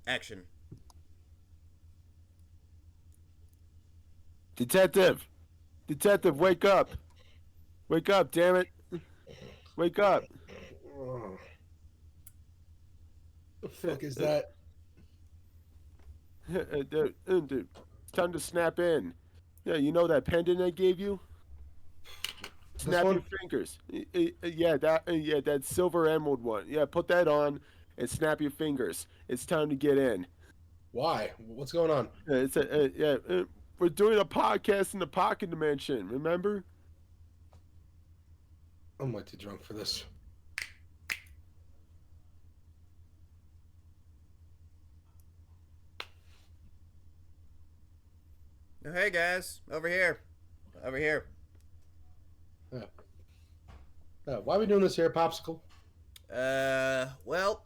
Action. Detective! Detective, wake up! Wake up, damn it! Wake up! Oh, the fuck is that? Dude, it's time to snap in. Yeah, you know that pendant I gave you? This Snap your one? fingers. Yeah, that silver emerald one. Yeah, put that on and snap your fingers. It's time to get in. Why? What's going on? We're doing a podcast in the pocket dimension. Remember? I'm way too drunk for this. Oh, hey guys, over here. Over here. Yeah. Why are we doing this here, Popsicle? Well,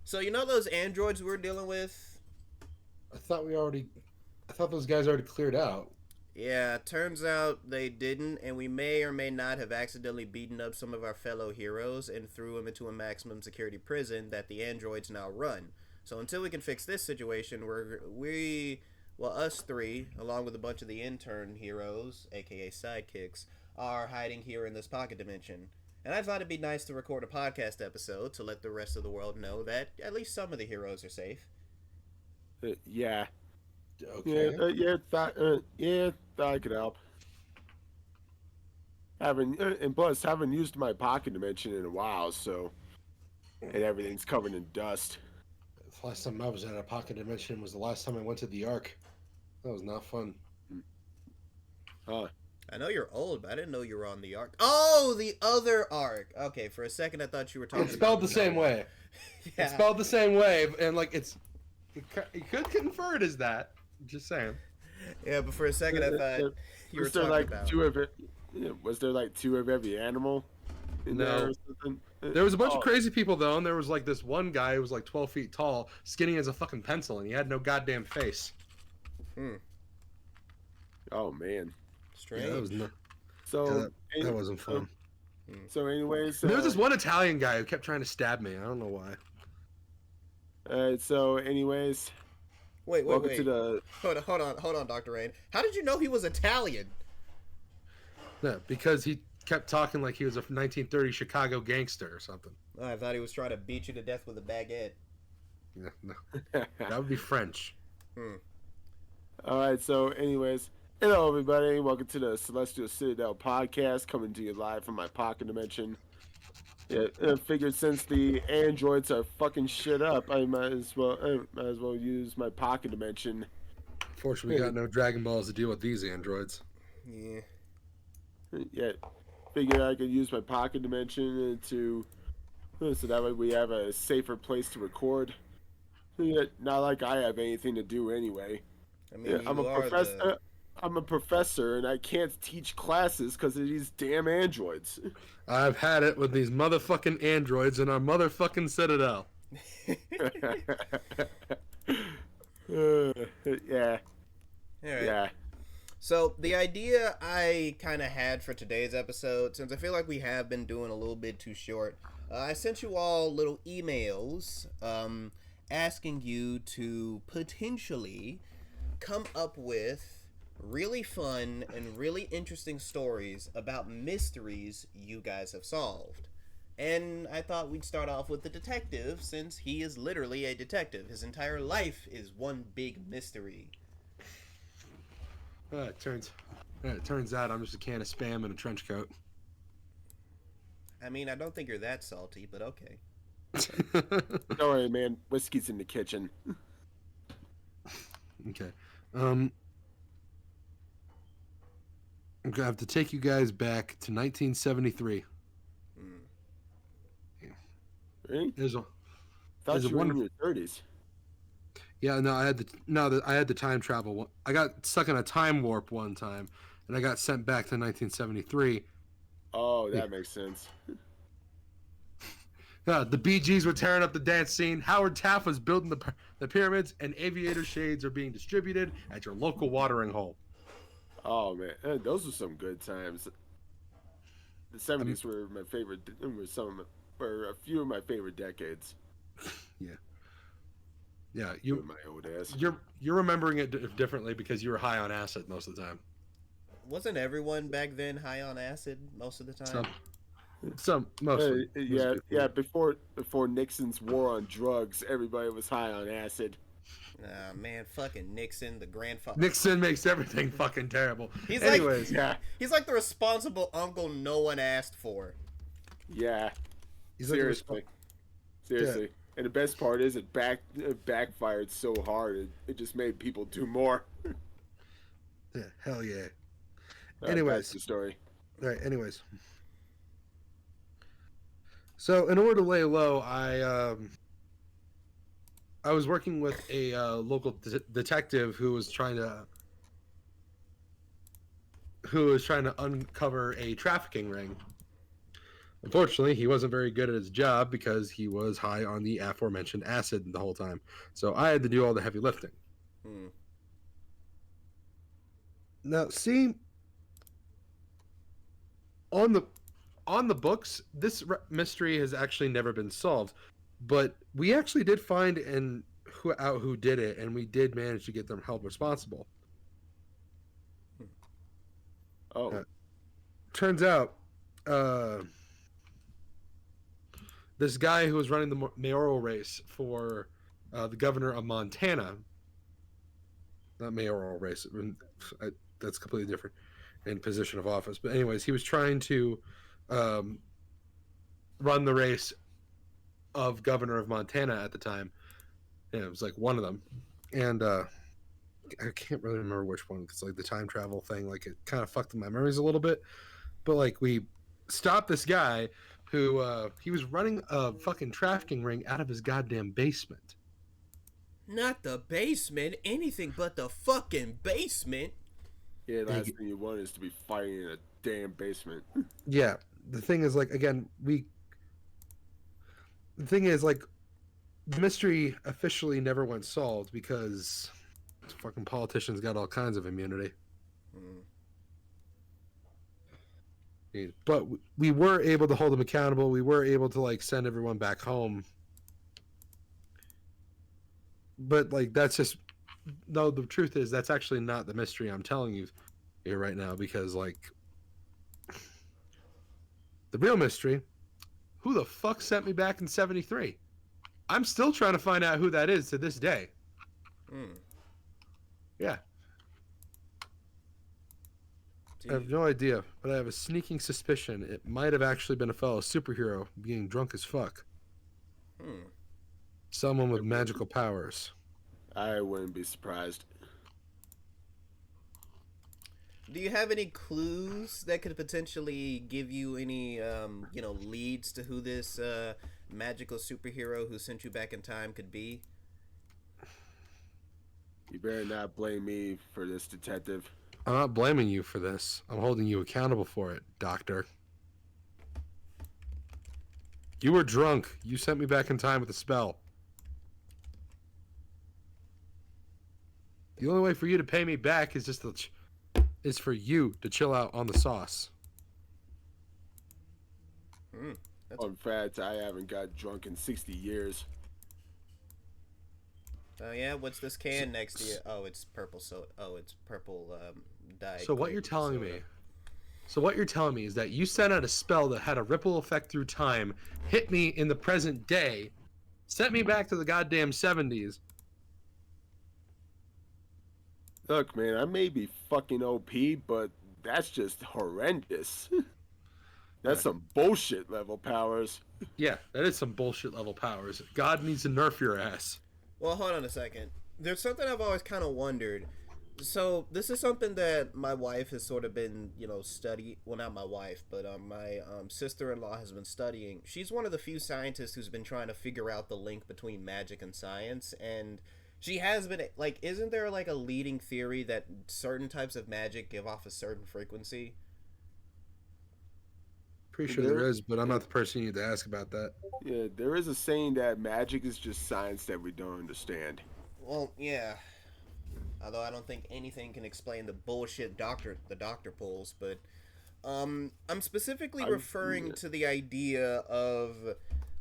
so you know those androids we're dealing with? I thought I thought those guys already cleared out. Yeah, turns out they didn't, and we may or may not have accidentally beaten up some of our fellow heroes and threw them into a maximum security prison that the androids now run. So until we can fix this situation, us three, along with a bunch of the intern heroes, aka sidekicks, are hiding here in this pocket dimension. And I thought it'd be nice to record a podcast episode to let the rest of the world know that at least some of the heroes are safe. Yeah. Okay. Thought I could help. And plus, haven't used my pocket dimension in a while, so and everything's covered in dust. The last time I was at a pocket dimension was the last time I went to the Ark. That was not fun. Huh? I know you're old, but I didn't know you were on the arc. Oh, the other arc. Okay, for a second I thought you were talking. It's spelled about the same way. Yeah. It's spelled the same way, and like you could convert it as that. Just saying. Yeah, but for a second I thought you were Was there talking like about. two of it? Yeah, was there like two of every animal in there No. or something? There was a bunch Oh, of crazy people though, and there was like this one guy who was like 12 feet tall, skinny as a fucking pencil, and he had no goddamn face. Oh man. Strange. Yeah, that was no, So yeah, that wasn't fun. So anyways, There was this one Italian guy who kept trying to stab me. I don't know why. So anyways, Wait, welcome wait. to the. Hold on, Dr. Rain. How did you know he was Italian? Yeah, because he kept talking like he was a 1930 Chicago gangster or something. Oh, I thought he was trying to beat you to death with a baguette. Yeah, no, that would be French. All right. So anyways, hello everybody. Welcome to the Celestial Citidel podcast, coming to you live from my pocket dimension. Yeah, I figured since the androids are fucking shit up, I might as well use my pocket dimension. Fortunately, we got no Dragon Balls to deal with these androids. Yeah. Yeah, figured I could use my pocket dimension so that way we have a safer place to record. Yeah, not like I have anything to do anyway. I mean, Yeah, you I'm a are professor. the. I'm a professor, and I can't teach classes because of these damn androids. I've had it with these motherfucking androids in our motherfucking citadel. Yeah, All right. yeah. So the idea I kind of had for today's episode, since I feel like we have been doing a little bit too short, I sent you all little emails asking you to potentially come up with really fun and really interesting stories about mysteries you guys have solved. And I thought we'd start off with the detective, since he is literally a detective. His entire life is one big mystery. It turns out I'm just a can of spam in a trench coat. I mean, I don't think you're that salty, but okay. Don't worry, man. Whiskey's in the kitchen. Okay. I'm gonna have to take you guys back to 1973. Really? There's a Thought There's a you were in wonderful- your 30s. Yeah, no, I had the time travel. I got stuck in a time warp one time, and I got sent back to 1973. Oh, that makes sense. The Bee Gees were tearing up the dance scene. Howard Taft was building the pyramids, and aviator shades are being distributed at your local watering hole. Oh man, those were some good times. The 70s were my favorite. Were a few of my favorite decades. Yeah. Yeah, My old ass. you're remembering it differently because you were high on acid most of the time. Wasn't everyone back then high on acid most of the time? Some, mostly. Most Yeah, people yeah. were. Before Nixon's war on drugs, everybody was high on acid. Nah, man, fucking Nixon, the grandfather. Nixon makes everything fucking terrible. He's like, Anyways, Yeah, he's like the responsible uncle no one asked for. yeah. he's like Seriously, yeah, seriously. And the best part is it backfired so hard it just made people do more. yeah, hell yeah. Back to Anyways, the story. all right. Anyways, so in order to lay low, I was working with a local detective who was trying to uncover a trafficking ring. Unfortunately, he wasn't very good at his job because he was high on the aforementioned acid the whole time. So I had to do all the heavy lifting. Hmm. Now, see, on the books, this mystery has actually never been solved, but we actually did find who did it, and we did manage to get them held responsible. Oh, Turns out, uh, this guy who was running the mayoral race for the governor of Montana, not mayoral race, that's completely different in position of office. But anyways, he was trying to um, run the race of governor of Montana at the time. And it was like one of them, and I can't really remember which one because like the time travel thing, like it kind of fucked with my memories a little bit. But like we stopped this guy who he was running a fucking trafficking ring out of his goddamn basement. Not the basement, anything but the fucking basement. yeah. Last thing you want is to be fighting in a damn basement. Yeah, the thing is like again the thing is like the mystery officially never went solved because fucking politicians got all kinds of immunity. Hmm. But we were able to hold them accountable. We were able to like send everyone back home. But like that's just no. The truth is that's actually not the mystery I'm telling you here right now because like the real mystery, who the fuck sent me back in '73? I'm still trying to find out who that is to this day. Hmm. Yeah. Do I have no idea, but I have a sneaking suspicion it might have actually been a fellow superhero being drunk as fuck. Hmm. Someone with magical powers. I wouldn't be surprised. Do you have any clues that could potentially give you any, leads to who this magical superhero who sent you back in time could be? You better not blame me for this, detective. I'm not blaming you for this. I'm holding you accountable for it, Doctor. You were drunk. You sent me back in time with a spell. The only way for you to pay me back is is for you to chill out on the sauce. Hmm. In fact, I haven't got drunk in 60 years. Oh yeah, what's this can next to you? Oh, it's purple soda. Oh, it's purple dye. So what you're telling me? So what you're telling me is that you sent out a spell that had a ripple effect through time, hit me in the present day, sent me back to the goddamn '70s. Look, man, I may be fucking OP, but that's just horrendous. That's some bullshit level powers. Yeah, that is some bullshit level powers. God needs to nerf your ass. Well, hold on a second. There's something I've always kind of wondered. So this is something that my wife has sort of been, study. Well, not my wife, but my sister-in-law has been studying. She's one of the few scientists who's been trying to figure out the link between magic and science, and she has been like, isn't there like a leading theory that certain types of magic give off a certain frequency? Pretty sure there is, but I'm not the person you need to ask about that. Yeah, there is a saying that magic is just science that we don't understand. Well, yeah. Although I don't think anything can explain the bullshit the doctor pulls, but I'm specifically referring to the idea of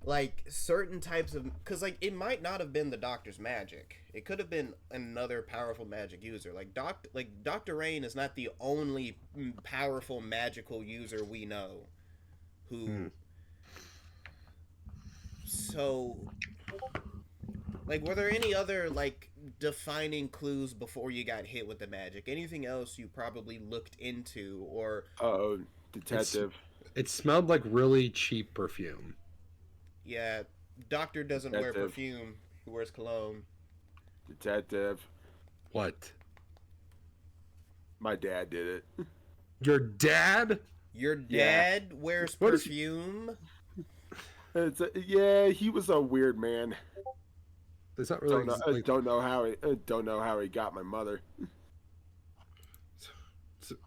like certain types of, because like it might not have been the doctor's magic. It could have been another powerful magic user. Like Dr. Rain is not the only powerful magical user we know who. So, like, were there any other like defining clues before you got hit with the magic? Anything else you probably looked into, or Oh, detective. It smelled like really cheap perfume. yeah, doctor doesn't wear Detective. perfume. He wears cologne. Detective. What? My dad did it. Your dad? Your Yeah. dad wears What is he- perfume. Yeah, he was a weird man. It's not really like. Don't know how he got my mother. So-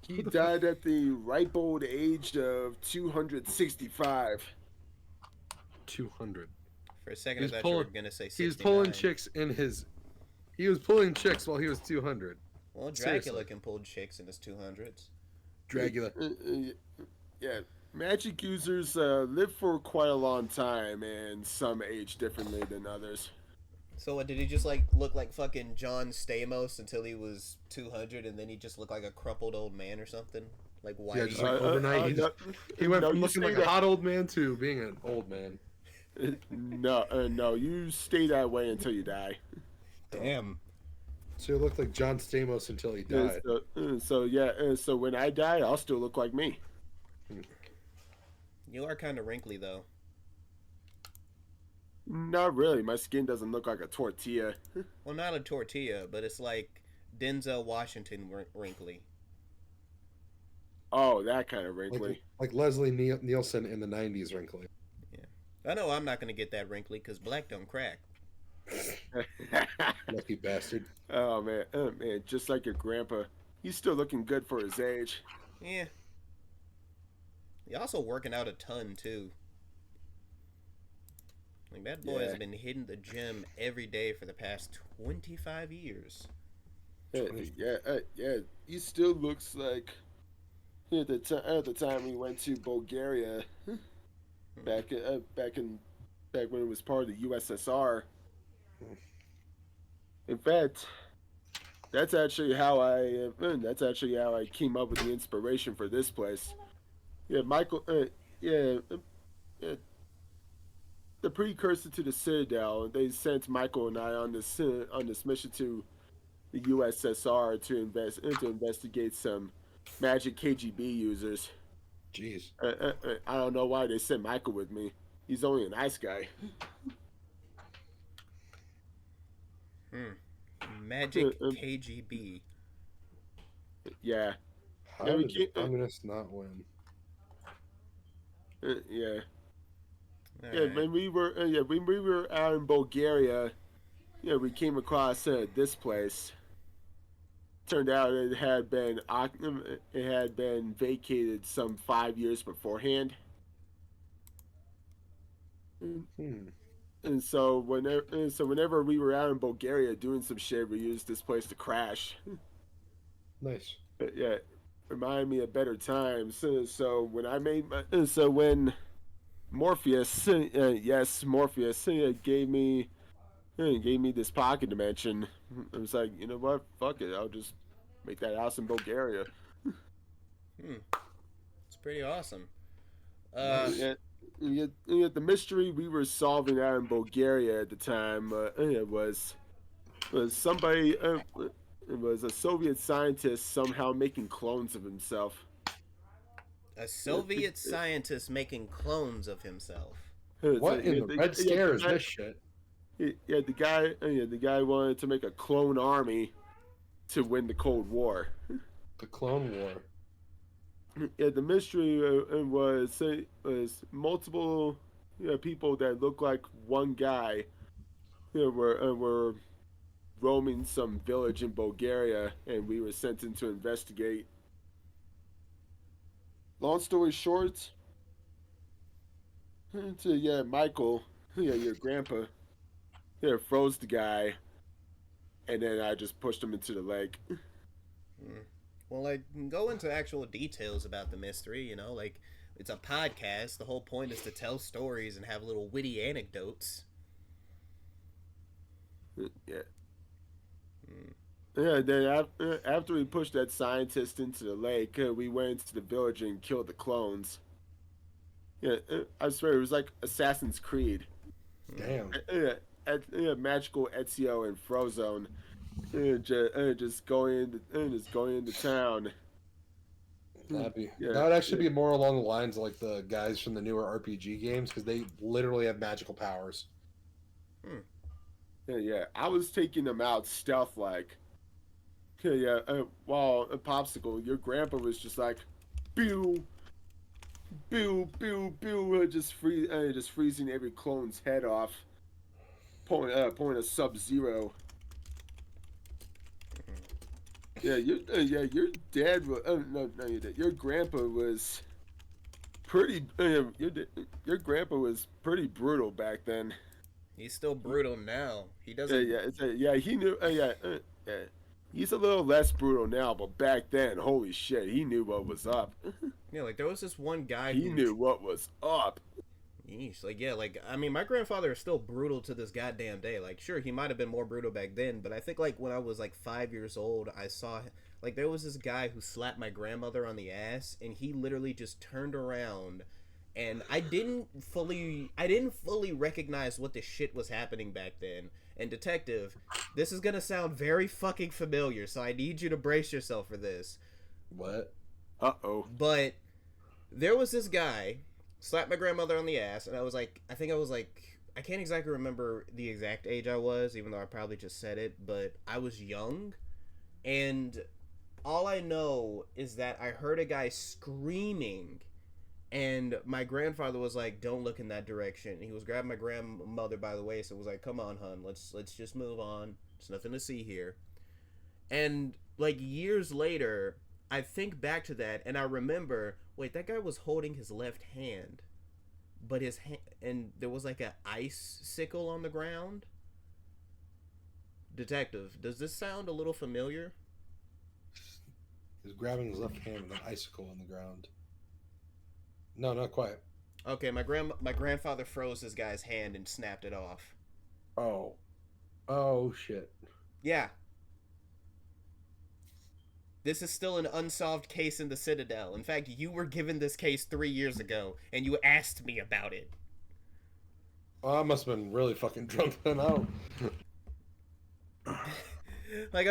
He Who the died at the ripe old age of 265. 200. For a second, I He's thought you were pulling- gonna say He 69. was pulling chicks in his. He was pulling chicks while he was 200. Well, Dracula Seriously. can pull chicks in his 200s. Dracula. Yeah, magic users live for quite a long time, and some age differently than others. So what, did he just like look like fucking John Stamos until he was 200, and then he just looked like a crumpled old man or something? Like white. Yeah, just like overnight, he went from you looking stay like a hot old man to being an old man. No, you stay that way until you die. Damn. So he looked like John Stamos until he died. So when I die, I'll still look like me. You are kind of wrinkly though. Not really. My skin doesn't look like a tortilla. Well, not a tortilla, but it's like Denzel Washington wrinkly. Oh, that kind of wrinkly. Like Leslie Nielsen in the 90s wrinkly. I know I'm not gonna get that wrinkly because black don't crack. Lucky bastard. Oh man, just like your grandpa, he's still looking good for his age. Yeah. You're also working out a ton too. Like that boy has been hitting the gym every day for the past 25 years. Yeah. He still looks like at the time we went to Bulgaria, back when it was part of the USSR. In fact, that's actually how I came up with the inspiration for this place. Yeah, Michael. The precursor to the Citadel. They sent Michael and I on this mission to the USSR to investigate some magic KGB users. Jeez. I don't know why they sent Michael with me. He's only a nice guy. Magic KGB. Yeah. How Yeah, we did the can't- communists not win? Yeah. All Yeah, right. when we were out in Bulgaria, we came across this place. Turned out it had been vacated some 5 years beforehand. And so whenever we were out in Bulgaria doing some shit, we used this place to crash. Nice. Yeah, remind me of better times. So when Morpheus, Morpheus gave me this pocket dimension, I was like, you know what? Fuck it, I'll just make that house in Bulgaria. It's pretty awesome. The mystery we were solving out in Bulgaria at the time was somebody. It was a Soviet scientist somehow making clones of himself. A Soviet scientist making clones of himself. What in the Red Scare is this shit? Yeah, the guy wanted to make a clone army to win the Cold War. The Clone War. Yeah, the mystery was multiple people that looked like one guy were roaming some village in Bulgaria, and we were sent in to investigate. Long story short, Michael, your grandpa, froze the guy, and then I just pushed him into the lake. Well, like, go into actual details about the mystery, like, It's a podcast. The whole point is to tell stories and have little witty anecdotes. Yeah. Yeah, then after we pushed that scientist into the lake, we went into the village and killed the clones. Yeah, I swear it was like Assassin's Creed. Damn. Magical Ezio and Frozone, just going into town. That would actually be more along the lines of like the guys from the newer RPG games because they literally have magical powers. Yeah, I was taking them out stealth like. While a popsicle, your grandpa was just like, pew, pew, pew, pew, just freezing every clone's head off, pulling a Sub-Zero. Yeah, your dad was no, your dad. Your grandpa was pretty. Your grandpa was pretty brutal back then. He's still brutal now. He doesn't. He knew. He's a little less brutal now, but back then, holy shit, he knew what was up. Yeah, like there was this one guy He knew what was up. Yeesh, like yeah, like I mean, my grandfather is still brutal to this goddamn day. Like, sure, he might have been more brutal back then, but I think like when I was like 5 years old, I saw like there was this guy who slapped my grandmother on the ass, and he literally just turned around, and I didn't fully recognize what the shit was happening back then. And detective, this is gonna sound very fucking familiar, so I need you to brace yourself for this. What? Uh-oh. But there was this guy slapped my grandmother on the ass, and I can't exactly remember the exact age I was, even though I probably just said it, but I was young, and all I know is that I heard a guy screaming, and my grandfather was like, "Don't look in that direction." He was grabbing my grandmother by the waist and was like, "Come on, hun, let's just move on. There's nothing to see here." And like years later, I think back to that and I remember, wait, that guy was holding his left hand, but his hand, and there was like an icicle on the ground. Detective, does this sound a little familiar? He's grabbing his left hand with an icicle on the ground. No, not quite. Okay, my grandfather froze this guy's hand and snapped it off. Oh shit. Yeah. This is still an unsolved case in the Citadel. In fact, you were given this case 3 years ago, and you asked me about it. Well, I must have been really fucking drunk then. I'm dead. Like,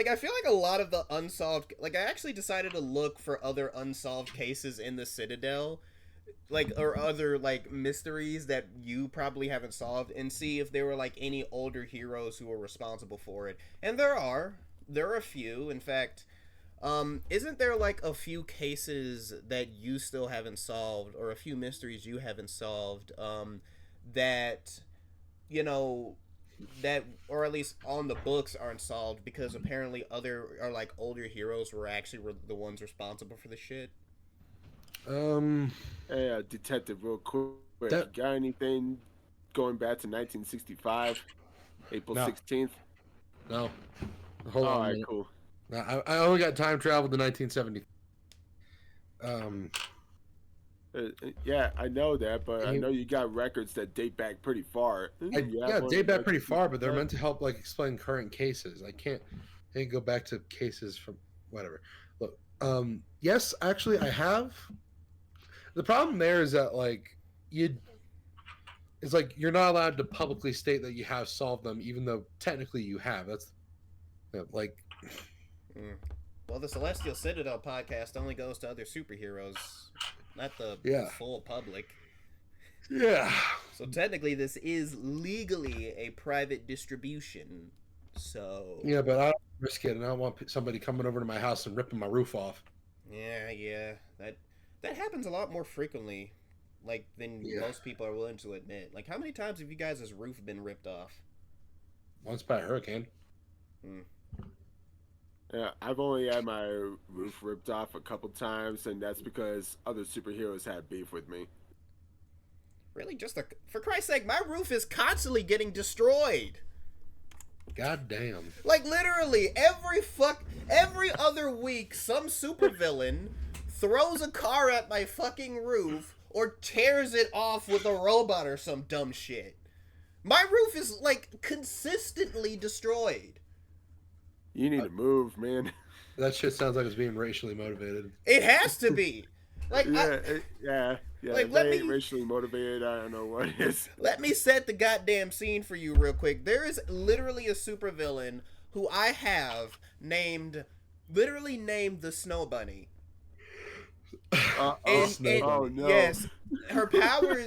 I feel like a lot of the unsolved, like, I actually decided to look for other unsolved cases in the Citadel, like, or other like mysteries that you probably haven't solved, and see if there were like any older heroes who were responsible for it. And there are a few. In fact, isn't there like a few cases that you still haven't solved, or a few mysteries you haven't solved, that, you know, that, or at least on the books, aren't solved because apparently older heroes were the ones responsible for the shit? Hey, detective, real quick, you got anything going back to 1965, April 16th? No. Hold on. All right, cool. I only got time travel to 1970. Yeah, I know that, but I know you got records that date back pretty far. Date back pretty far, but they're meant to help like explain current cases. I can't go back to cases from whatever. Look, yes, actually, I have. The problem there is that like it's like you're not allowed to publicly state that you have solved them, even though technically you have. That's like. Well, the Celestial Citadel podcast only goes to other superheroes, not the full public. Yeah. So technically, this is legally a private distribution. So. Yeah, but I don't risk it, and I don't want somebody coming over to my house and ripping my roof off. Yeah. That happens a lot more frequently, like than most people are willing to admit. Like, how many times have you guys' roof been ripped off? Once by a hurricane. Yeah, I've only had my roof ripped off a couple times, and that's because other superheroes had beef with me. Really? For Christ's sake, my roof is constantly getting destroyed. God damn. Like, literally, every other week, some supervillain throws a car at my fucking roof or tears it off with a robot or some dumb shit. My roof is, like, consistently destroyed. You need to move, man. That shit sounds like it's being racially motivated. It has to be. Like, Yeah. Like, If let they ain't me- racially motivated, I don't know what is. let me set the goddamn scene for you real quick. There is literally a supervillain who I have literally named the Snow Bunny. Oh no! Yes, her power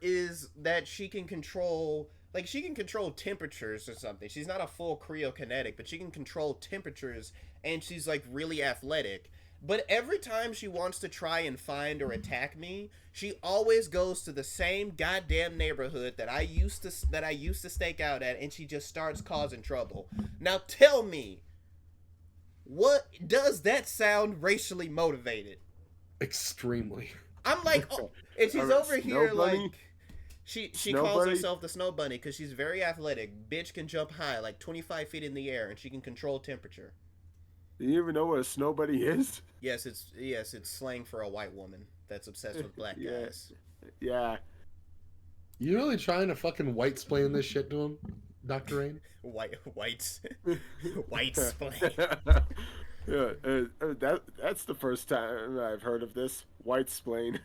is that she can control, like, she can control temperatures or something. She's not a full cryokinetic, but she can control temperatures, and she's, like, really athletic. But every time she wants to try and find or attack me, she always goes to the same goddamn neighborhood that I used to stake out at, and she just starts causing trouble. Now tell me, what does that sound racially motivated? Extremely. I'm like, oh, and she's Alright, over Snow here Bunny? like, she Snow calls Bunny? herself the Snow Bunny because she's very athletic. Bitch can jump high, like 25 feet in the air, and she can control temperature. Do you even know what a snow bunny is? Yes, it's slang for a white woman that's obsessed with black Yeah. guys. Yeah. You really trying to fucking white splain this shit to him, Dr. Rain? Whites, white splain. Yeah, that's the first time I've heard of this white splain.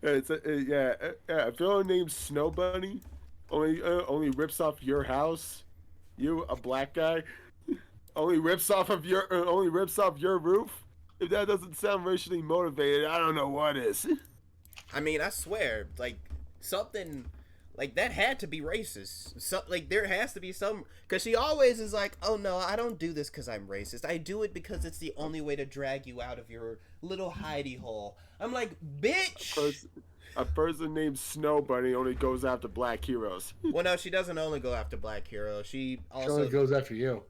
A villain named Snow Bunny only rips off your house. You, a black guy, only rips off your roof. If that doesn't sound racially motivated, I don't know what is. I mean, I swear, like, something like that had to be racist. Like, there has to be some, because she always is like, oh no, I don't do this because I'm racist. I do it because it's the only way to drag you out of your little hidey hole. I'm like, bitch. A person named Snow Bunny only goes after black heroes. Well, no, she doesn't only go after black heroes. She She also only goes after you.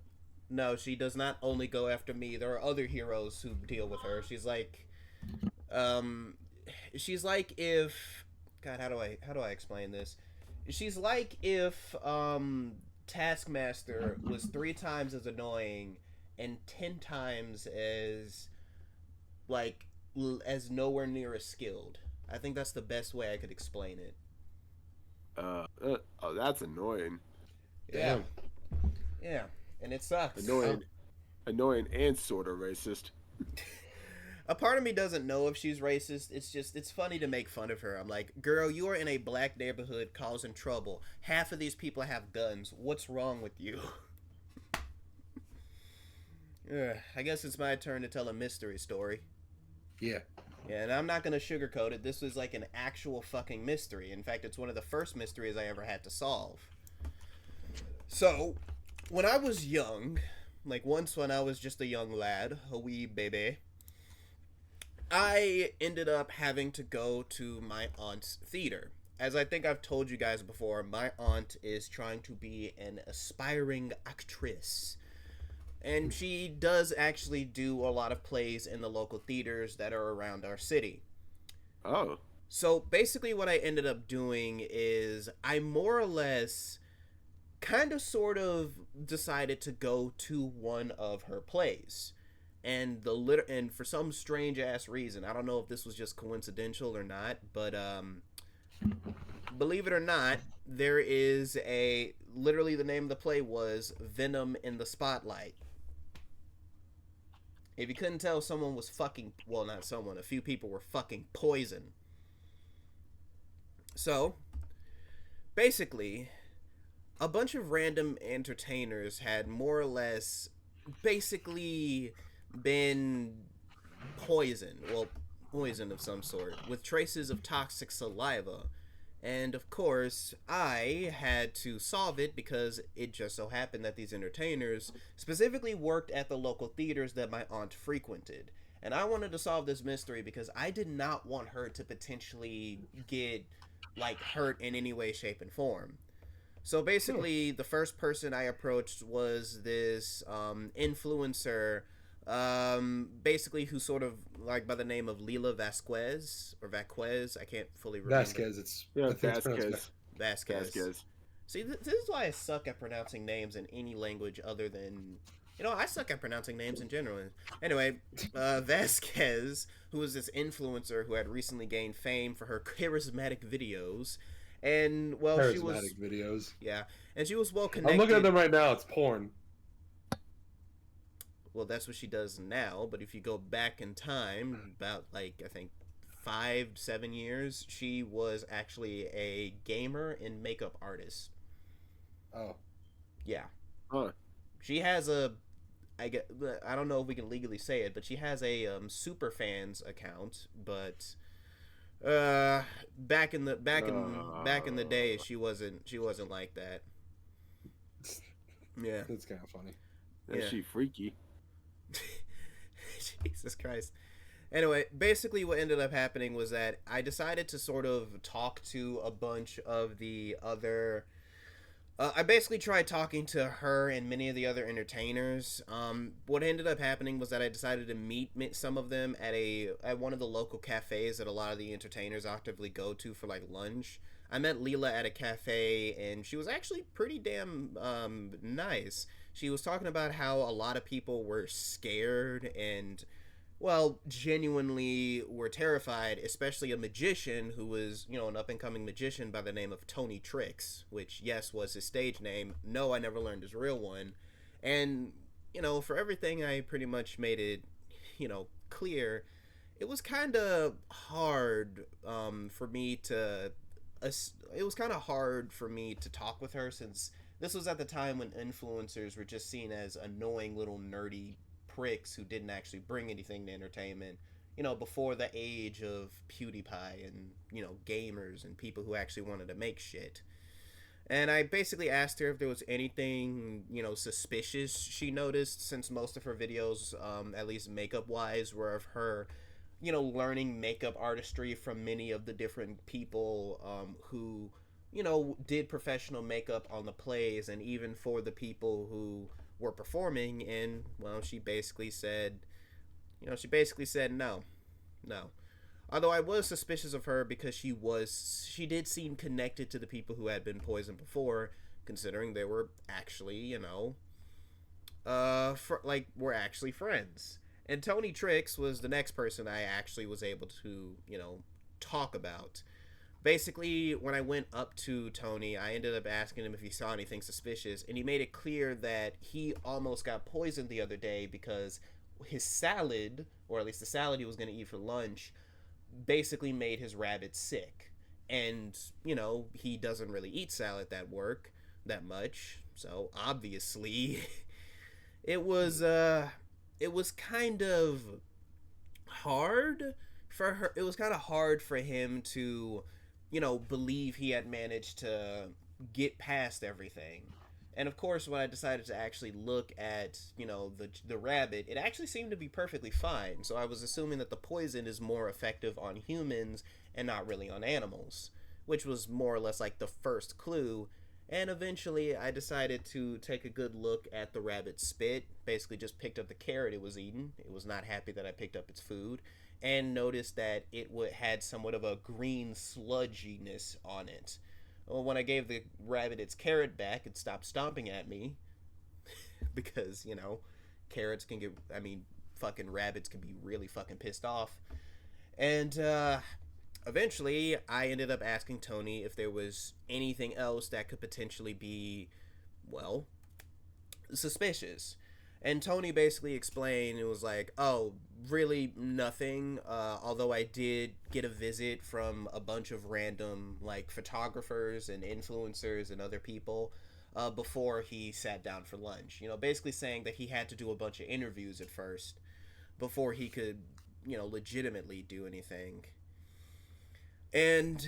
No, she does not only go after me. There are other heroes who deal with her. She's like if, God, how do I explain this? She's like if Taskmaster was 3 times as annoying and 10 times as, like, as nowhere near as skilled. I think that's the best way I could explain it. That's annoying. Yeah. Damn. Yeah. And it sucks. Annoying and sort of racist. A part of me doesn't know if she's racist. It's funny to make fun of her. I'm like, girl, you are in a black neighborhood causing trouble. Half of these people have guns. What's wrong with you? I guess it's my turn to tell a mystery story. Yeah. Yeah, and I'm not going to sugarcoat it. This was like an actual fucking mystery. In fact, it's one of the first mysteries I ever had to solve. So, when I was young, like once when I was just a young lad, a wee baby, I ended up having to go to my aunt's theater. As I think I've told you guys before, my aunt is trying to be an aspiring actress. And she does actually do a lot of plays in the local theaters that are around our city. Oh. So basically what I ended up doing is I more or less kind of sort of decided to go to one of her plays. And and for some strange ass reason, I don't know if this was just coincidental or not, but believe it or not, there is literally the name of the play was Venom in the Spotlight. If you couldn't tell, someone was fucking, well, not someone, a few people were fucking poison. So, basically, a bunch of random entertainers had more or less basically been poisoned. Well, poison of some sort, with traces of toxic saliva. And of course, I had to solve it because it just so happened that these entertainers specifically worked at the local theaters that my aunt frequented. And I wanted to solve this mystery because I did not want her to potentially get, like, hurt in any way, shape, and form. So basically, the first person I approached was this influencer, basically who sort of, like, by the name of Lila Vasquez, or Vaquez, I can't fully remember. Vasquez, Yeah, I think it's pronounced Vasquez. Vasquez. See, this is why I suck at pronouncing names in any language other than I suck at pronouncing names in general. Anyway, Vasquez, who was this influencer who had recently gained fame for her charismatic videos, and well, she was Charismatic videos. yeah, and she was well I'm looking at connected. them right now. It's porn. Well, that's what she does now. But if you go back in time, about like I think 5, 7 years, she was actually a gamer and makeup artist. Oh, Yeah, Huh. she has a I don't know if we can legally say it, but she has a super fans account. But back in the day, she wasn't like that. Yeah, that's kind of funny. Is yeah. she freaky? Jesus Christ. Anyway, basically what ended up happening was that I decided to sort of talk to a bunch of the other. I basically tried talking to her and many of the other entertainers. What ended up happening was that I decided to meet some of them at one of the local cafes that a lot of the entertainers actively go to for like lunch. I met Leela at a cafe, and she was actually pretty damn nice. She was talking about how a lot of people were scared and well, genuinely were terrified, especially a magician who was, an up and coming magician by the name of Tony Tricks, which, yes, was his stage name. No, I never learned his real one. And, for everything I pretty much made it, clear, it was kind of hard for me to. It was kind of hard for me to talk with her since this was at the time when influencers were just seen as annoying little nerdy pricks who didn't actually bring anything to entertainment, before the age of PewDiePie and, gamers and people who actually wanted to make shit. And I basically asked her if there was anything, suspicious she noticed since most of her videos, at least makeup wise, were of her, learning makeup artistry from many of the different people who, did professional makeup on the plays and even for the people who were performing. And well, she basically said no. Although I was suspicious of her because she did seem connected to the people who had been poisoned before, considering they were actually, were actually friends. And Tony Tricks was the next person I actually was able to, talk about. Basically, when I went up to Tony, I ended up asking him if he saw anything suspicious, and he made it clear that he almost got poisoned the other day because his salad, or at least the salad he was going to eat for lunch, basically made his rabbit sick. And, he doesn't really eat salad that much, so obviously it was kind of hard for her. It was kind of hard for him to believe he had managed to get past everything. And of course, when I decided to actually look at, the rabbit, it actually seemed to be perfectly fine. So I was assuming that the poison is more effective on humans and not really on animals, which was more or less like the first clue. And eventually, I decided to take a good look at the rabbit's spit. Basically, just picked up the carrot it was eating. It was not happy that I picked up its food, and noticed that it had somewhat of a green sludginess on it. Well, when I gave the rabbit its carrot back, it stopped stomping at me because carrots can get. I mean, fucking rabbits can be really fucking pissed off, and eventually, I ended up asking Tony if there was anything else that could potentially be, well, suspicious. And Tony basically explained, it was like, oh, really nothing. Although I did get a visit from a bunch of random, like, photographers and influencers and other people before he sat down for lunch. Basically saying that he had to do a bunch of interviews at first before he could, legitimately do anything. And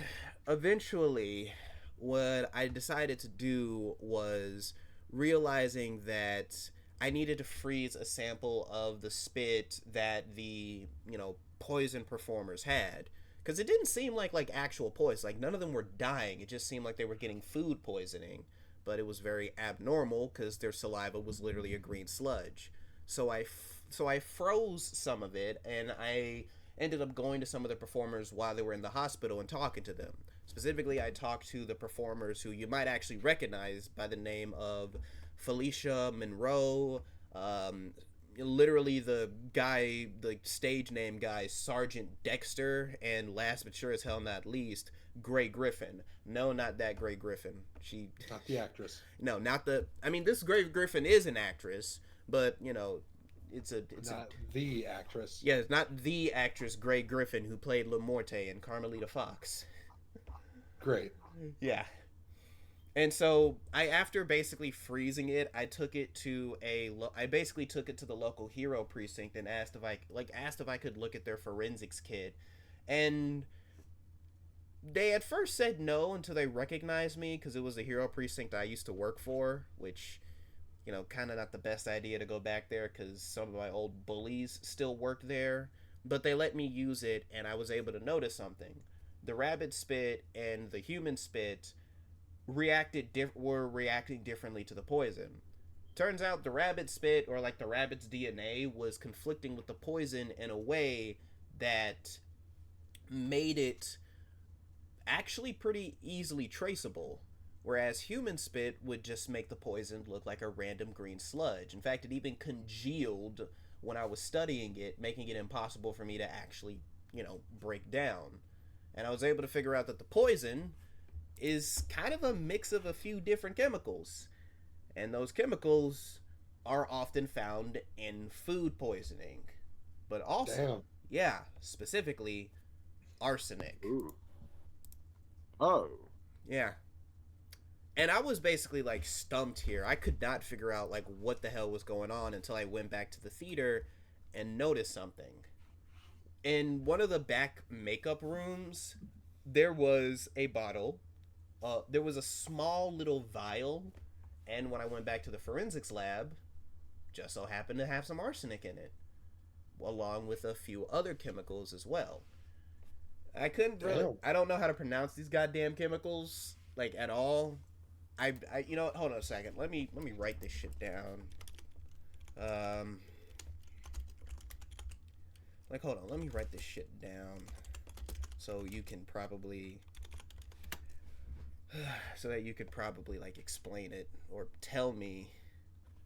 eventually, what I decided to do was realizing that I needed to freeze a sample of the spit that the, poison performers had. Because it didn't seem like actual poison. Like, none of them were dying. It just seemed like they were getting food poisoning. But it was very abnormal because their saliva was literally a green sludge. So I froze some of it, and I ended up going to some of the performers while they were in the hospital and talking to them. Specifically, I talked to the performers who you might actually recognize by the name of Felicia Monroe, Um, Literally, the guy, the stage name guy, Sergeant Dexter, and last but sure as hell not least, Gray Griffin. No, not that Gray Griffin. Not the actress. No, not the. I mean, this Gray Griffin is an actress, but it's Not the actress. yeah, it's not the actress Gray Griffin who played Lamorte and Carmelita Fox. Great. Yeah. And so after basically freezing it, I basically took it to the local hero precinct and asked if I could look at their forensics kit, and they at first said no until they recognized me because it was the hero precinct I used to work for, which kind of not the best idea to go back there because some of my old bullies still worked there. But they let me use it, and I was able to notice something. The rabbit spit and the human spit were reacting differently to the poison. Turns out the rabbit spit, or like the rabbit's DNA, was conflicting with the poison in a way that made it actually pretty easily traceable. Whereas human spit would just make the poison look like a random green sludge. In fact, it even congealed when I was studying it, making it impossible for me to actually, break down. And I was able to figure out that the poison is kind of a mix of a few different chemicals. And those chemicals are often found in food poisoning. But also, Damn. yeah, specifically arsenic. Ooh. Oh. Yeah. And I was basically like stumped here. I could not figure out like what the hell was going on until I went back to the theater and noticed something. In one of the back makeup rooms, there was a bottle. There was a small little vial, and when I went back to the forensics lab, just so happened to have some arsenic in it, along with a few other chemicals as well. I couldn't really. Damn. I don't know how to pronounce these goddamn chemicals like at all. Hold on a second. Let me write this shit down. Hold on. Let me write this shit down, so you can probably, so that you could probably like explain it or tell me.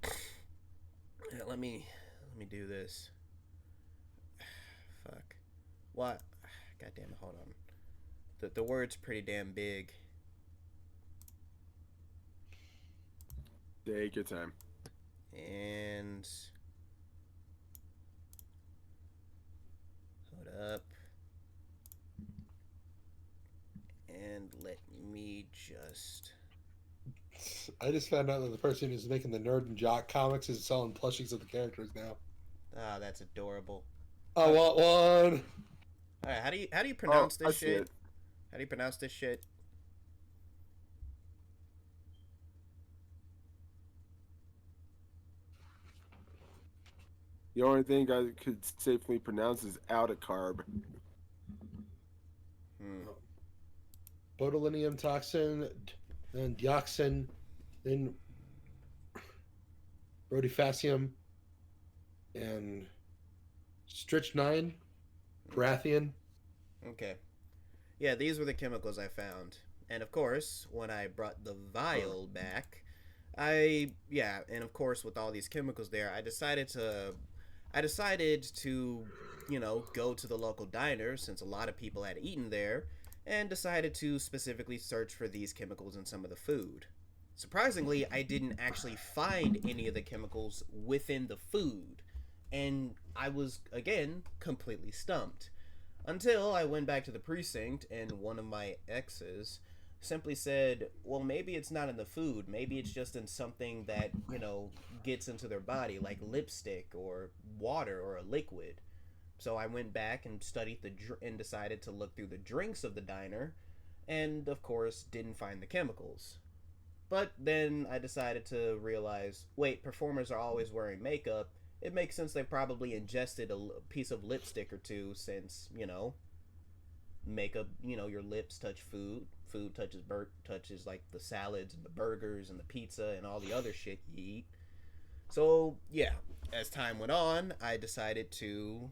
Yeah, let me do this. Fuck. What? God damn it. Hold on. The word's pretty damn big. Take your time. And hold up. And let me just. I just found out that the person who's making the Nerd and Jock comics is selling plushies of the characters now. Ah, that's adorable. I want one. All right, how do you pronounce I this see shit? it. How do you pronounce this shit? The only thing I could safely pronounce is out of carb. Botulinum toxin, then dioxin, then rhodophacium, and strychnine, parathion. Okay. Yeah, these were the chemicals I found. And of course, when I brought the vial back, and of course with all these chemicals there, I decided to go to the local diner since a lot of people had eaten there, and decided to specifically search for these chemicals in some of the food. Surprisingly, I didn't actually find any of the chemicals within the food, and I was, again, completely stumped. Until I went back to the precinct and one of my exes simply said, well, maybe it's not in the food. Maybe it's just in something that, gets into their body, like lipstick or water or a liquid. So I went back and and decided to look through the drinks of the diner, and of course didn't find the chemicals. But then I decided to realize, wait, performers are always wearing makeup. It makes sense they probably ingested a piece of lipstick or two since, makeup, your lips touch food. Food touches like the salads and the burgers and the pizza and all the other shit you eat. So, yeah, as time went on, I decided to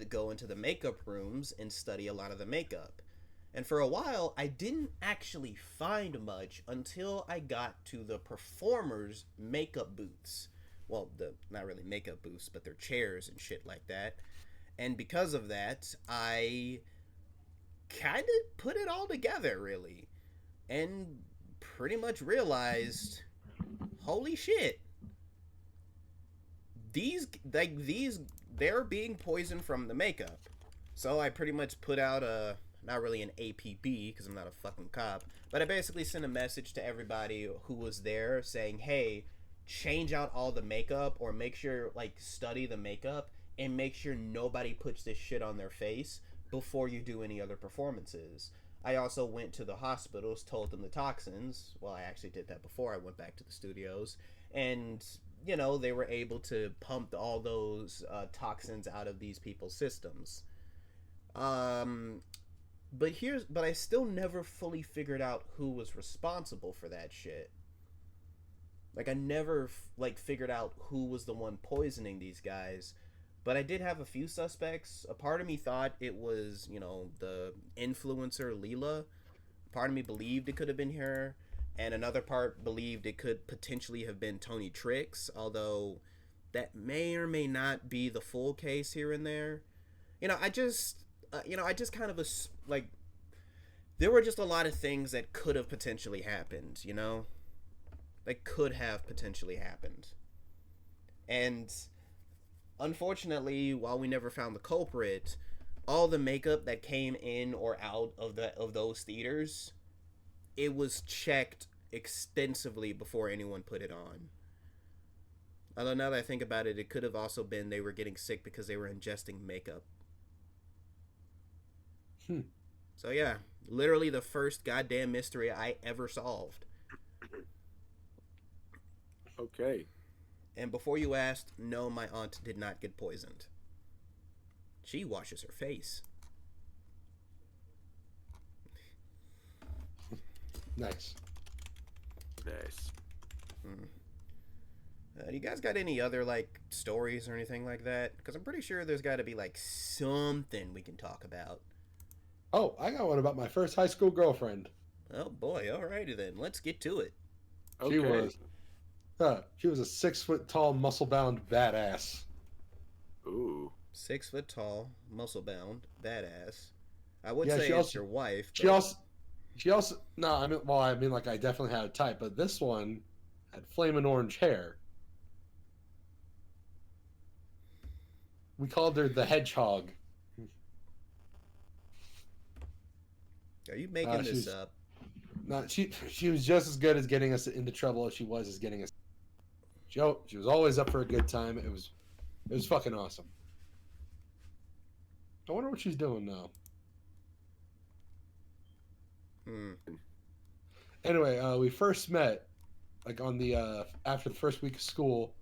go into the makeup rooms and study a lot of the makeup. And for a while, I didn't actually find much until I got to the performers' makeup booths. Well, the not really makeup booths, but their chairs and shit like that. And because of that, I kind of put it all together, really, and pretty much realized, holy shit, these they're being poisoned from the makeup. So I pretty much put out a not really an APB because I'm not a fucking cop, but I basically sent a message to everybody who was there saying, "Hey, change out all the makeup or make sure like study the makeup and make sure nobody puts this shit on their face before you do any other performances." I also went to the hospitals, told them the toxins. Well, I actually did that before I went back to the studios, and they were able to pump all those toxins out of these people's systems. Um, but I still never fully figured out who was responsible for that shit. Like I never like figured out who was the one poisoning these guys. But I did have a few suspects. A part of me thought it was, the influencer Leela. Part of me believed it could have been her, and another part believed it could potentially have been Tony Tricks, although that may or may not be the full case here and there. I just kind of like there were just a lot of things that could have potentially happened, that could have potentially happened. And unfortunately, while we never found the culprit, all the makeup that came in or out of those theaters, it was checked extensively before anyone put it on. Although now that I think about it, it could have also been they were getting sick because they were ingesting makeup. So yeah, literally the first goddamn mystery I ever solved. Okay. And before you asked, no, my aunt did not get poisoned. She washes her face. Nice. Nice. Do you guys got any other like stories or anything like that? Because I'm pretty sure there's got to be like something we can talk about. Oh, I got one about my first high school girlfriend. Oh boy, alrighty then, let's get to it. Okay. She was a 6 foot tall, muscle bound badass. Ooh. 6 foot tall, muscle bound, badass. I would say it's your wife. But... She also no, I mean like I definitely had a type, but this one had flaming orange hair. We called her the Hedgehog. Are you making this up? No, she was just as good as getting us into trouble as she was as getting us. She was always up for a good time. It was fucking awesome. I wonder what she's doing now. Anyway, we first met like on the after the first week of school.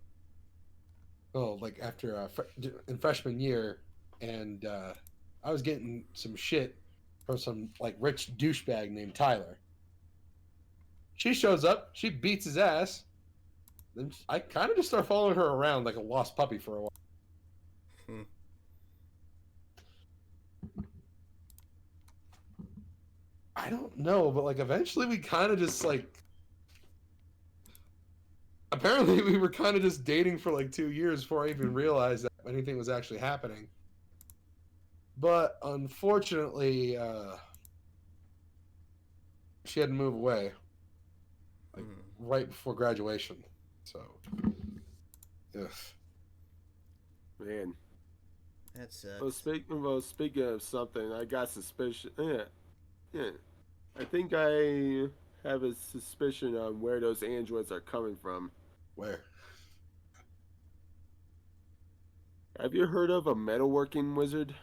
Oh, like after in freshman year, and I was getting some shit from some like rich douchebag named Tyler. She shows up, she beats his ass. Then I kind of just start following her around like a lost puppy for a while. I don't know, but like eventually we kind of just like. Apparently we were kind of just dating for like 2 years before I even realized that anything was actually happening. But unfortunately, she had to move away. Like right before graduation. So, ugh. Man. That sucks. Well, speaking of something, I got suspicion. Yeah. I think I have a suspicion on where those androids are coming from. Where? Have you heard of a metalworking wizard?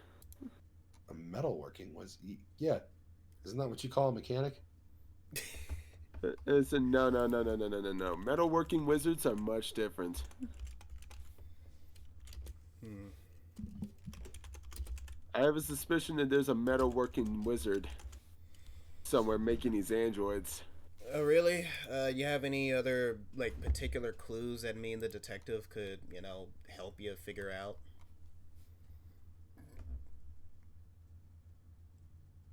A metalworking wizard? Yeah. Isn't that what you call a mechanic? It's a no. Metalworking wizards are much different. I have a suspicion that there's a metalworking wizard somewhere making these androids. Oh, really? You have any other, like, particular clues that me and the detective could, help you figure out?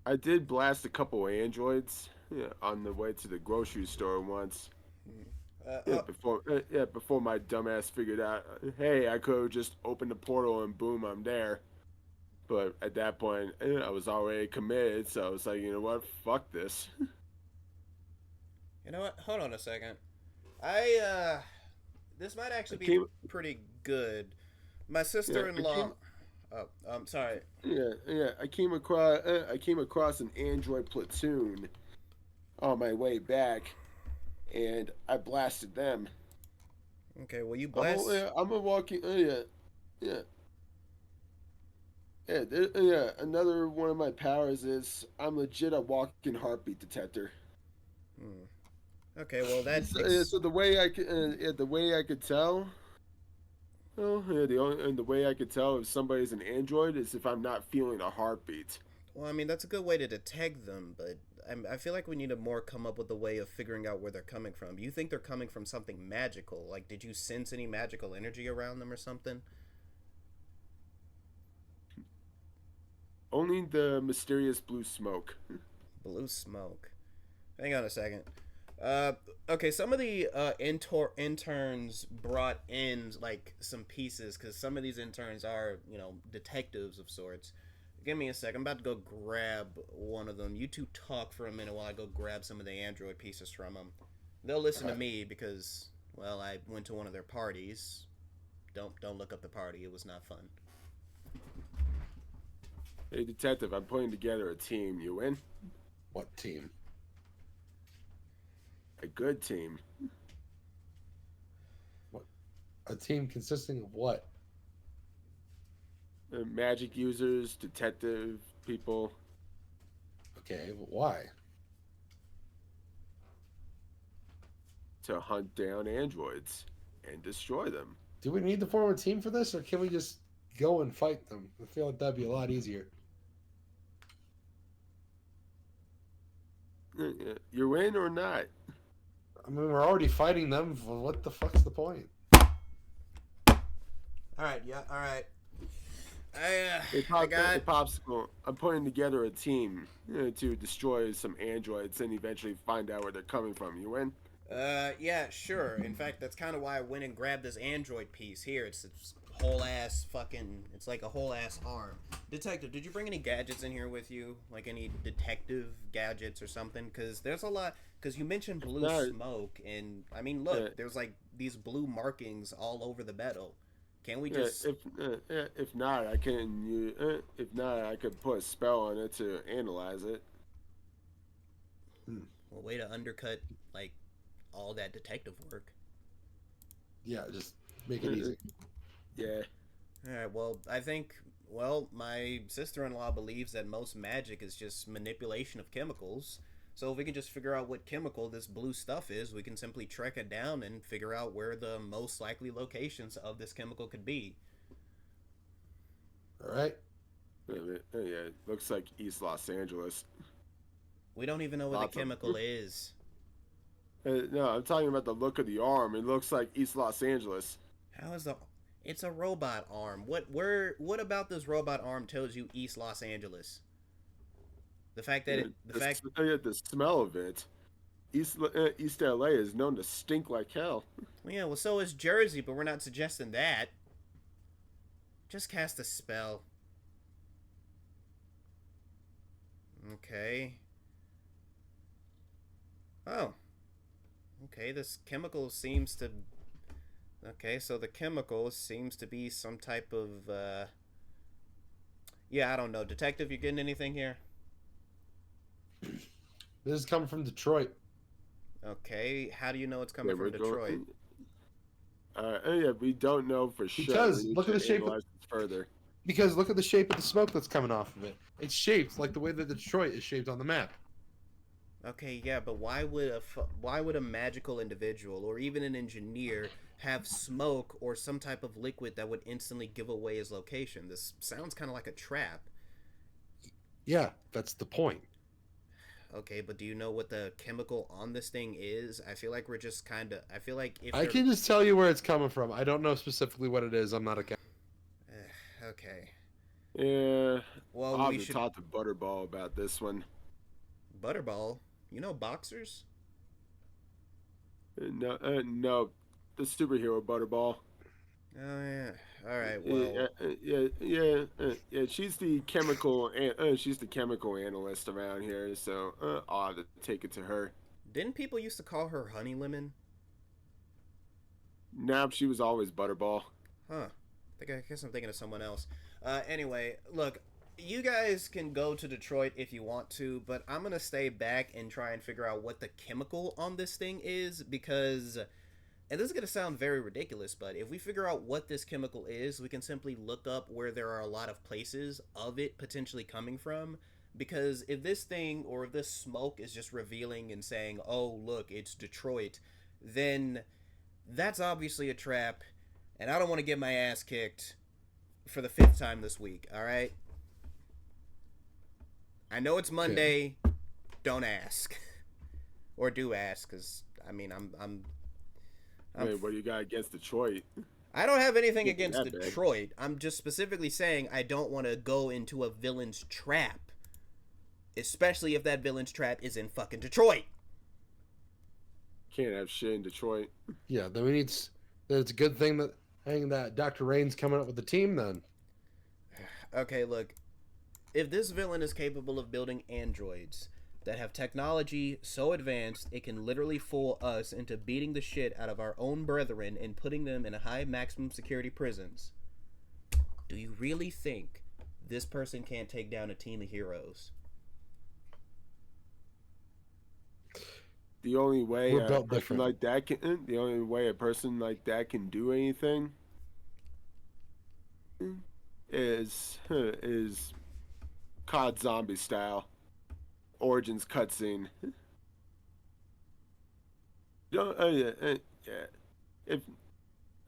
I did blast a couple androids, yeah, on the way to the grocery store once. Yeah, Uh, before my dumbass figured out, hey, I could have just opened the portal and boom, I'm there. But at that point, I was already committed, so I was like, you know what, fuck this. you know what? Hold on a second. I this might I actually be came, pretty good. My yeah, I sister-in-law. came, Oh, I'm sorry. I came across an android platoon on my way back, and I blasted them. Okay, well you bless. I'm a walking, yeah, yeah. Another one of my powers is I'm legit a walking heartbeat detector. Hmm. Okay, well that So the way I could tell, oh, yeah, the way I could tell if somebody's an android is if I'm not feeling a heartbeat. well, I mean that's a good way to detect them, but I feel like we need to more come up with a way of figuring out where they're coming from. You think they're coming from something magical? Like, did you sense any magical energy around them or something? Only the mysterious blue smoke. Blue smoke. Hang on a second. Uh, okay, some of the interns brought in like some pieces because some of these interns are, detectives of sorts. Give me a sec. I'm about to go grab one of them. You two talk for a minute while I go grab some of the android pieces from them. They'll listen to Alright. me because, well, I went to one of their parties. Don't look up the party. It was not fun. Hey, detective, I'm putting together a team. You in? What team? A good team. What? A team consisting of what? Magic users, detective people, Okay, but why? to hunt down androids and destroy them. Do we need to form a team for this, or can we just go and fight them? I feel like that'd be a lot easier. You in or not? I mean, we're already fighting them. What the fuck's the point? All right, yeah, all right. I Hey, got. Popsicle, I'm putting together a team to destroy some androids and eventually find out where they're coming from. You in? Yeah, sure. In fact, that's kind of why I went and grabbed this android piece here. It's this whole ass fucking. It's like a whole ass arm. Detective, did you bring any gadgets in here with you? Like any detective gadgets or something? Because there's a lot. Because you mentioned If blue not, smoke, and I mean, uh, look, there's like these blue markings all over the metal. Can we just. if not, I can. If not, I could put a spell on it to analyze it. Hmm. Well, way to undercut, like, all that detective work. Yeah, just make it Uh, easy. yeah. Alright, well, I think, well, my sister in law believes that most magic is just manipulation of chemicals. So if we can just figure out what chemical this blue stuff is, we can simply track it down and figure out where the most likely locations of this chemical could be. All right. Yeah. Looks like East Los Angeles. We don't even know what the Lots of. chemical is. No, I'm talking about the look of the arm. It looks like East Los Angeles. How is the. It's a robot arm. What about this robot arm tells you East Los Angeles? The fact that it. The fact. The smell of it. East LA is known to stink like hell. Well, yeah, well, so is Jersey, but we're not suggesting that. Just cast a spell. Okay. Oh. Okay, this chemical seems to. Okay, so the chemical seems to be some type of. Yeah, I don't know. Detective, you getting anything here? This is coming from Detroit Okay, how do you know it's Yeah, coming we're from Detroit? going. Yeah, we don't know for sure. We because need look at to the shape. analyze this further. Because look at the shape of the smoke that's coming off of it. It's shaped like the way that Detroit is shaped on the map. Okay, yeah, but why would a magical individual or even an engineer have smoke or some type of liquid that would instantly give away his location? This sounds kind of like a trap. Yeah, that's the point. Okay, but do you know what the chemical on this thing is? I feel like we're just kind of. I feel like if I they're. can just tell you where it's coming from. I don't know specifically what it is. I'm not a. Okay. Yeah, Well, I'll we have to should talk to Butterball about this one. Butterball. You know boxers? No, the superhero Butterball. Oh yeah. All right. Yeah, Well, yeah. She's the chemical analyst around here, so I'll have to take it to her. didn't people used to call her Honey Lemon? Now she was always Butterball. Huh. I guess I'm thinking of someone else. Anyway, look, you guys can go to Detroit if you want to, but I'm gonna stay back and try and figure out what the chemical on this thing is because, and this is gonna sound very ridiculous, but if we figure out what this chemical is, we can simply look up where there are a lot of places of it potentially coming from. Because if this thing or if this smoke is just revealing and saying, "Oh, look, it's Detroit," then that's obviously a trap, and I don't want to get my ass kicked for the fifth time this week. All right. I know it's Monday. Don't ask, or do ask, because I mean Wait, what do you got against Detroit? I don't have anything Can't be against that bad. Detroit. I'm just specifically saying I don't want to go into a villain's trap, especially if that villain's trap is in fucking Detroit. Can't have shit in Detroit. Yeah, then we need. Then it's a good thing that Dr. Rain's coming up with the team. Then Okay, look. If this villain is capable of building androids that have technology so advanced it can literally fool us into beating the shit out of our own brethren and putting them in high maximum security prisons, do you really think this person can't take down a team of heroes? The only way We're a built person different. like that can, the only way a person like that can do anything is COD zombie style origins cutscene. Don't, yeah. If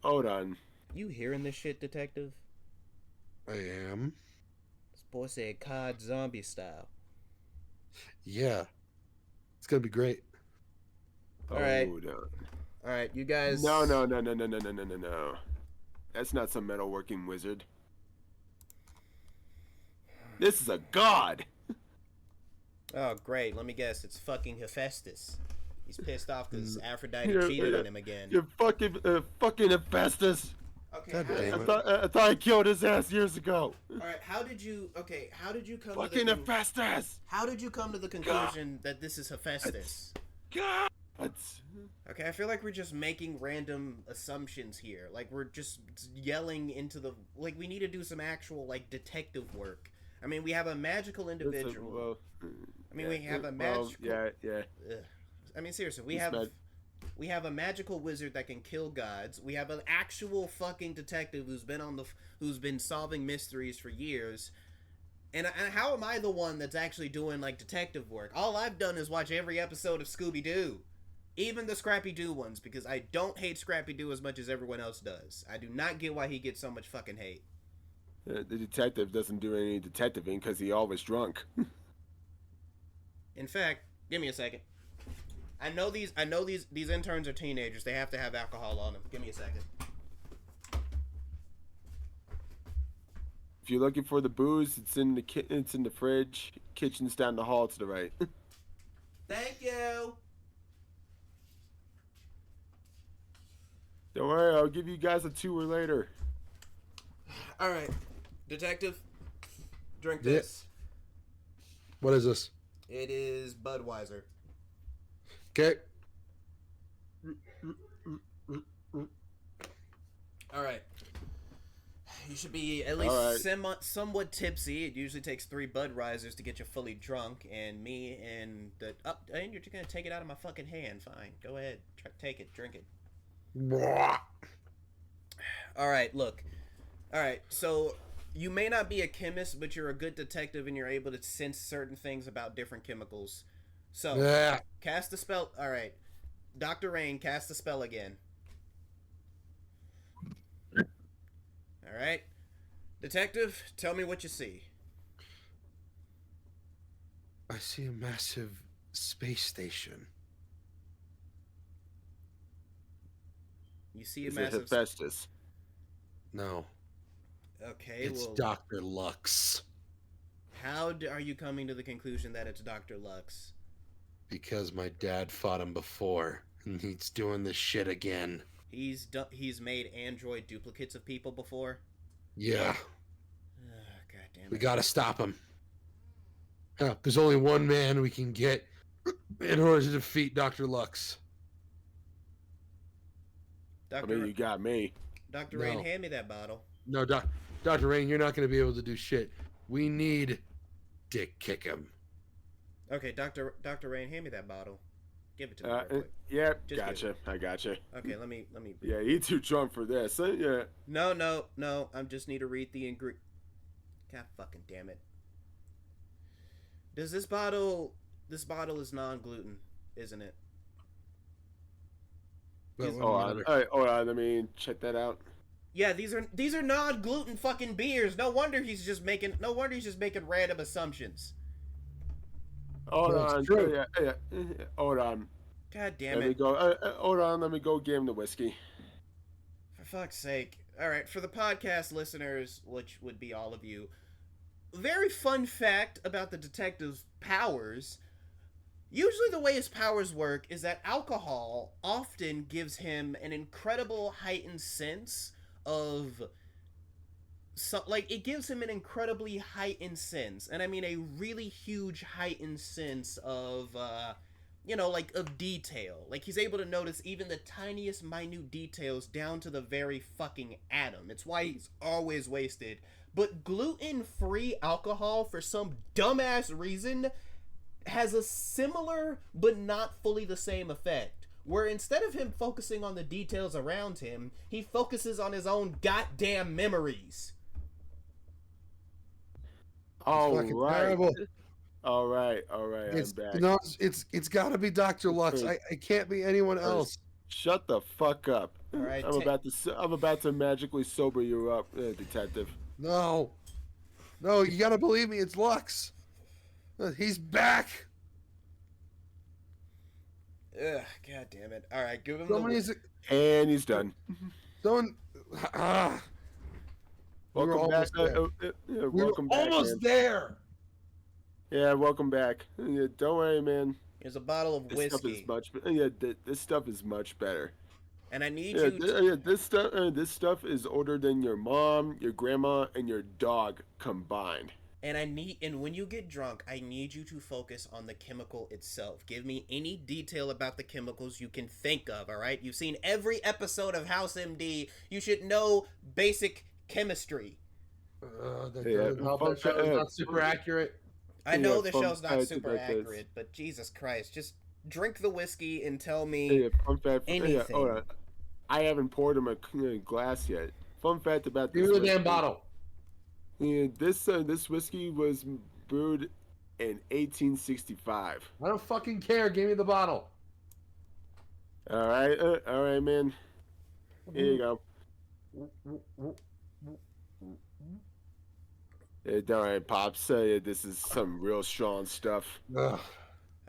hold on, You hearing this shit, detective? I am. This boy said COD zombie style. Yeah, it's gonna be great. All right. hold on. All right, you guys. No. That's not some metalworking wizard. This is a god. Oh, great. Let me guess. It's fucking Hephaestus. He's pissed off because Aphrodite Yeah, cheated yeah. on him again. You fucking Hephaestus. Okay, God how, damn it. I thought I killed his ass years ago. all right. How did you come Fucking to the Hephaestus. how did you come to the conclusion that this is Hephaestus? God. Okay, I feel like we're just making random assumptions here. Like we're just yelling into the like we need to do some actual like detective work. I mean, we have a magical individual. I mean, we have a magical. yeah. Ugh. I mean, seriously, It's we have a magical wizard that can kill gods. We have an actual fucking detective who's been solving mysteries for years. And how am I the one that's actually doing like detective work? All I've done is watch every episode of Scooby Doo, even the Scrappy Doo ones, because I don't hate Scrappy Doo as much as everyone else does. I do not get why he gets so much fucking hate. The detective doesn't do any detectiving because he always drunk. In fact, give me a second. I know these interns are teenagers. They have to have alcohol on them. Give me a second. If you're looking for the booze, it's in the fridge. Kitchen's down the hall to the right. Thank you. Don't worry, I'll give you guys a tour later. All right, detective, drink Yeah. this. What is this? It is Budweiser. Okay. All right. You should be at least somewhat tipsy. It usually takes 3 Budweisers to get you fully drunk, and me and and you're just gonna take it out of my fucking hand. Fine, go ahead, take it, drink it. All right, look. All right, so you may not be a chemist, but you're a good detective, and you're able to sense certain things about different chemicals. So Yeah. cast the spell. All right, Dr. Rain, cast the spell again. All right, detective, tell me what you see. I see a massive space station. You see a Is it massive. Hephaestus? No. Okay, It's well, Dr. Lux. are you coming to the conclusion that it's Dr. Lux? Because my dad fought him before, and he's doing this shit again. He's made android duplicates of people before. Yeah, God damn we it. gotta stop him. There's only one man we can get in order to defeat Dr. Lux. I mean, you got me. Dr. No. Rain, hand me that bottle. No, Dr. Rain, you're not going to be able to do shit. We need Dick Kickham. Okay, Dr. Rain, hand me that bottle. Give it to me real quick. Yeah, Just gotcha. I gotcha. Okay, let me. Yeah, you too drunk for this. Yeah. No. I just need to read the ingredient. God fucking damn it. Does this bottle? This bottle is non-gluten, isn't it? Well, All right, hold on. Let me check that out. Yeah, these are non-gluten fucking beers. No wonder he's just making random assumptions. Hold That's on. true. Yeah. Hold on. God damn Let me it. go. Hold on. Let me go give him the whiskey. For fuck's sake. All right, for the podcast listeners, which would be all of you, very fun fact about the detective's powers. Usually the way his powers work is that alcohol often gives him an incredible heightened sense of it gives him an incredibly heightened sense, and I mean a really huge heightened sense of of detail. Like, he's able to notice even the tiniest minute details down to the very fucking atom. It's why he's always wasted. But gluten-free alcohol, for some dumbass reason, has a similar but not fully the same effect, where instead of him focusing on the details around him, he focuses on his own goddamn memories. All fucking right. terrible. All right. It's I'm back. no, it's got to be Dr. Lux. It can't be anyone else. Shut the fuck up. All right, I'm about to magically sober you up, detective. No, you got to believe me. It's Lux. He's back. Ugh, god damn it. All right, give him And he's done. Someone. We were Welcome back. almost there. Welcome back. Almost Man. there. Yeah, welcome back. Yeah, don't worry, man. Here's a bottle of whiskey. This stuff is much better. And I need you to... This stuff is older than your mom, your grandma, and your dog combined. And when you get drunk, I need you to focus on the chemical itself. Give me any detail about the chemicals you can think of, all right? You've seen every episode of House MD. You should know basic chemistry. That show is not super accurate. I know the show's not super accurate, but Jesus Christ, just drink the whiskey and tell me anything. Hold on. I haven't poured him a glass yet. Fun fact about this. Give me the damn bottle. Yeah, this whiskey was brewed in 1865. I don't fucking care. Give me the bottle. All right, man. Here you go. All right, Pops. This is some real strong stuff. Ugh.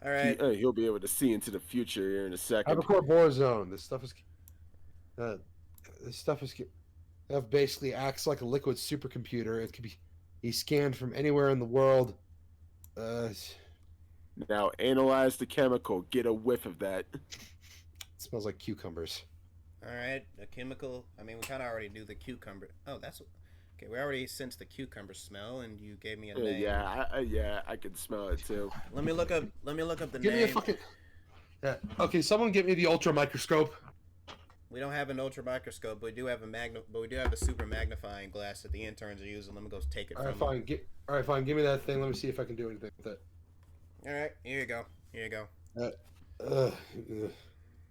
All right. He'll be able to see into the future here in a second. Hypercorborazone. This stuff is basically acts like a liquid supercomputer. It can be scanned from anywhere in the world. Now analyze the chemical. Get a whiff of that. It smells like cucumbers. All right, the chemical. I mean, we kind of already knew the cucumber. Oh, that's okay. We already sensed the cucumber smell, and you gave me a name. Yeah, I can smell it too. Let me look up the Give name. me a fucking. Yeah. Okay, someone get me the ultra microscope. We don't have an ultra microscope, but we do have a super magnifying glass that the interns are using. Let me go take it. All right, fine. All right, fine. Give me that thing. Let me see if I can do anything with it. All right, here you go.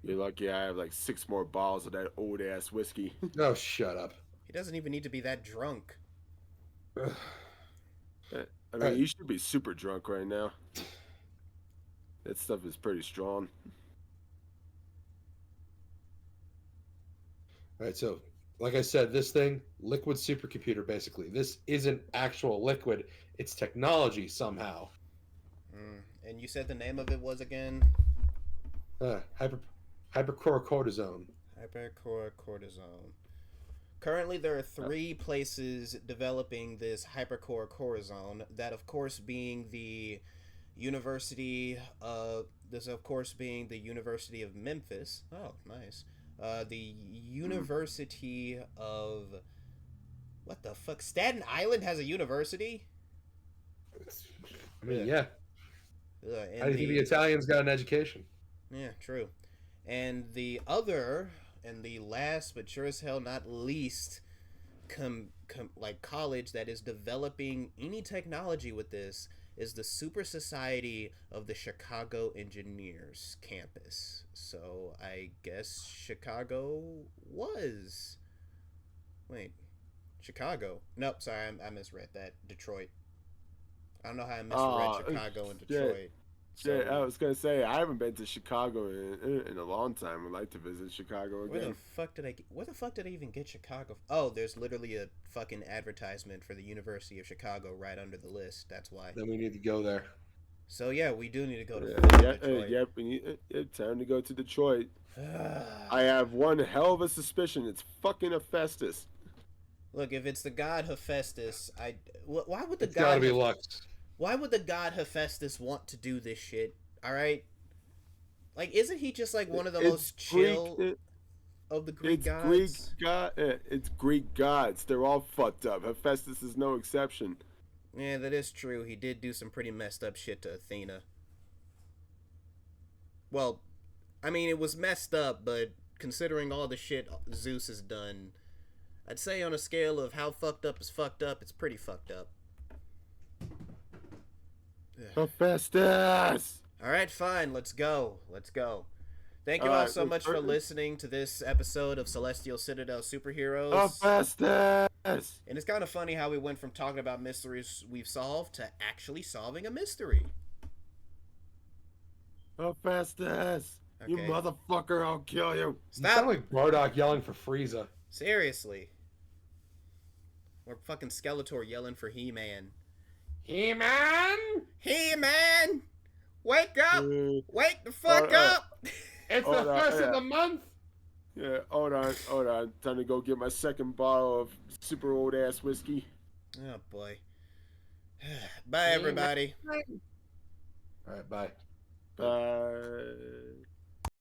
You're lucky I have like 6 more bottles of that old ass whiskey. Oh, shut up. He doesn't even need to be that drunk. I mean, you should be super drunk right now. That stuff is pretty strong. All right, so like I said, this thing, liquid supercomputer, basically. This isn't actual liquid. It's technology somehow. And you said the name of it was again? Hypercortisone. Hypercortisone. Currently, there are 3 places developing this hypercore corazon. That, of course, being the University of Memphis. Oh, nice. The University of what the fuck? Staten Island has a university. I mean, Ugh. yeah. How do you think the Italians got an education? Yeah, true. And the other, and the last but sure as hell not least, like college that is developing any technology with this is the Super Society of the Chicago Engineers campus. So I guess Chicago was. Wait, Chicago. Nope, sorry, I misread that. Detroit. I don't know how I misread Chicago and Detroit. Shit, I was gonna say I haven't been to Chicago in a long time. I'd like to visit Chicago again. Where the fuck did I even get Chicago? Oh, there's literally a fucking advertisement for the University of Chicago right under the list. That's why. Then we need to go there. So yeah, we do need to go to Detroit. Yep, it's time to go to Detroit. I have one hell of a suspicion. It's fucking Hephaestus. Look, if it's the god Hephaestus, why would the It's gotta be Lux. Why would the god Hephaestus want to do this shit? All right, like, isn't he just like one of the most chill of the Greek gods? It's Greek gods. They're all fucked up. Hephaestus is no exception. Yeah, that is true. He did do some pretty messed up shit to Athena. Well, I mean, it was messed up, but considering all the shit Zeus has done, I'd say on a scale of how fucked up is fucked up, it's pretty fucked up. Hephaestus! Alright, fine, let's go. Thank you all so much for listening to this episode of Celestial Citadel Superheroes. Hephaestus! And it's kind of funny how we went from talking about mysteries we've solved to actually solving a mystery. Hephaestus! Okay. You motherfucker, I'll kill you! Stop! You sound like Bardock yelling for Frieza. Seriously. Or fucking Skeletor yelling for He-Man. He-Man! He-Man! Wake up! Wake the fuck up! It's the first of the month! Yeah, hold on. Time to go get my second bottle of super old ass whiskey. Oh boy. Bye, everybody. Alright, bye. Bye.